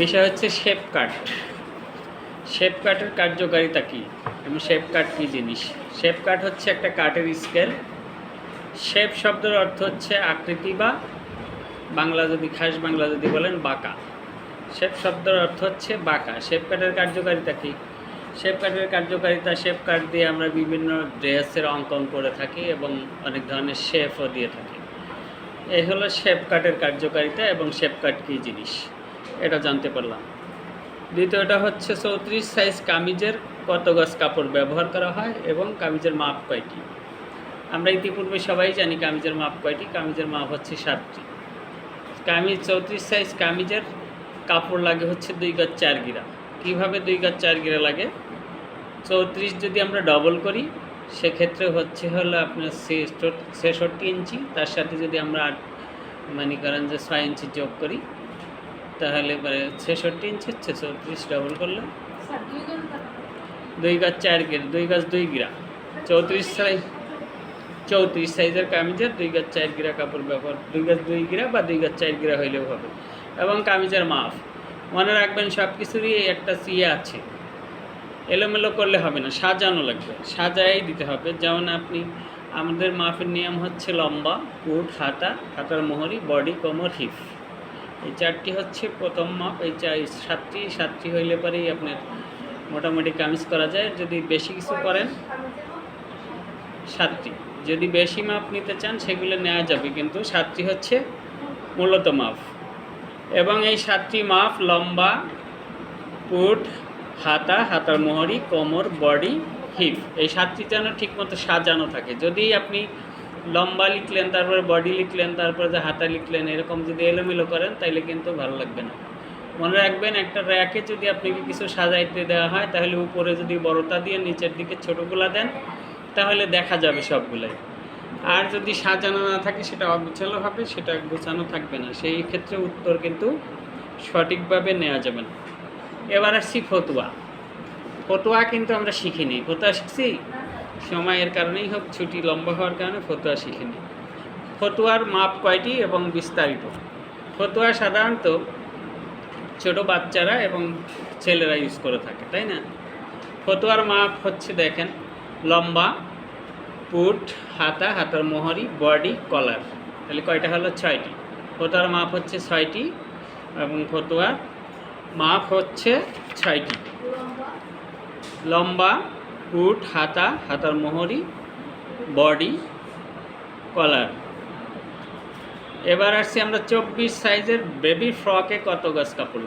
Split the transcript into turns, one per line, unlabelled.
বিষয় হচ্ছে শেপ কাট। শেপ কাটের কার্যকারিতা কী এবং শেপ কাট কী জিনিস? শেপ কাট হচ্ছে একটা কাঠের স্কেল। শেপ শব্দের অর্থ হচ্ছে আকৃতি বা বাংলা যদি খাস বাংলা যদি বলেন বাঁকা। শেপ শব্দের অর্থ হচ্ছে বাঁকা। শেপ কাটের কার্যকারিতা কী? শেপ কাটের কার্যকারিতা শেপ কাট দিয়ে আমরা বিভিন্ন ড্রেসের অঙ্কন করে থাকি এবং অনেক ধরনের শেপও দিয়ে থাকি। এই হলো শেপ কাটের কার্যকারিতা এবং শেপ কাট কী জিনিস এটা জানতে পারলাম। দ্বিতীয়টা হচ্ছে 34 সাইজ কামিজের কত গজ কাপড় ব্যবহার করা হয় এবং কামিজের মাপ কয়টি? আমরা ইতিপূর্বে সবাই জানি কামিজের মাপ কয়টি। কামিজের মাপ হচ্ছে 7টি। কামিজ 34 সাইজ কামিজের কাপড় লাগে হচ্ছে 2 গজ 4 গিরা। কীভাবে 2 গজ 4 গিরা লাগে? 34 যদি আমরা ডবল করি সেক্ষেত্রে হলো আপনার 66 ইঞ্চি, তার সাথে যদি আমরা মনে করেন যে 6 ইঞ্চি যোগ করি তাহলে 66 ইঞ্চি হচ্ছে 34 ডবল করলে 2 গজ 4 গিরা, 2 গজ 2 গিরা। 34 সাইজের কামিজের 2 গজ 4 গিরা কাপড় ব্যবহার, 2 গজ 2 গিরা বা 2 গজ 4 গিরা হইলেও হবে। এবং কামিজের মাপ মনে রাখবেন, সব কিছুরই একটা আছে, এলোমেলো করলে হবে না, সাজানো লাগবে, সাজাই দিতে হবে। যেমন আমাদের মাপের নিয়ম হচ্ছে লম্বা, পুট, হাতা, হাতার মোহরি, বডি, কোমর, হিপ। এই 4টি হচ্ছে প্রথম মাপ। এই 7টি হইলে পরেই আপনার মোটামুটি কামিজ করা যায়। যদি বেশি কিছু করেন 7টি, যদি বেশি মাপ নিতে চান সেগুলো নেওয়া যাবে, কিন্তু 7টি হচ্ছে মূলত মাপ। এবং এই 7টি মাপ লম্বা, পুট, হাতা, হাতার মোহরি, কোমর, বডি, হিপ, এই 7টি যেন ঠিকমতো সাজানো থাকে। যদি আপনি লম্বা লিখলেন, তারপরে বডি লিখলেন, তারপরে যে হাতা লিখলেন, এরকম যদি এলোমেলো করেন তাহলে কিন্তু ভালো লাগবে না। মনে রাখবেন, একটা র্যাকে যদি আপনাকে কিছু সাজাইতে দেওয়া হয় তাহলে উপরে যদি বড়টা দিয়ে নিচের দিকে ছোটোগুলা দেন তাহলে দেখা যাবে সবগুলাই। আর যদি সাজানো না থাকে সেটা অগোছালো হবে, সেটা গোছানো থাকবে না, সেই ক্ষেত্রে উত্তর কিন্তু সঠিকভাবে নেওয়া যাবে না। এবার আসছি ফতুয়া। ফতুয়া কিন্তু আমরা শিখিনি। ফতুয়া শিখছি সময়ের কারণেই হোক, ছুটি লম্বা হওয়ার কারণে ফতুয়া শিখিনি। ফতুয়ার মাপ কয়টি এবং বিস্তারিত? ফতুয়া সাধারণত ছোট বাচ্চারা এবং ছেলেরা ইউজ করে থাকে, তাই না? ফতুয়ার মাপ হচ্ছে দেখেন, লম্বা, পুট, হাতা, হাতার মোহরি, বডি, কলার, তাহলে কয়টা হলো? 6টি। ফতুয়ার মাপ হচ্ছে 6টি এবং ফতুয়ার মাপ হচ্ছে 6টি। লম্বা, পুট, হাতা, হাতার মোহরি, বডি, কলার। এবার আসছি আমরা 24 সাইজের বেবি ফ্রকে কত গজ কাপড় লাগে।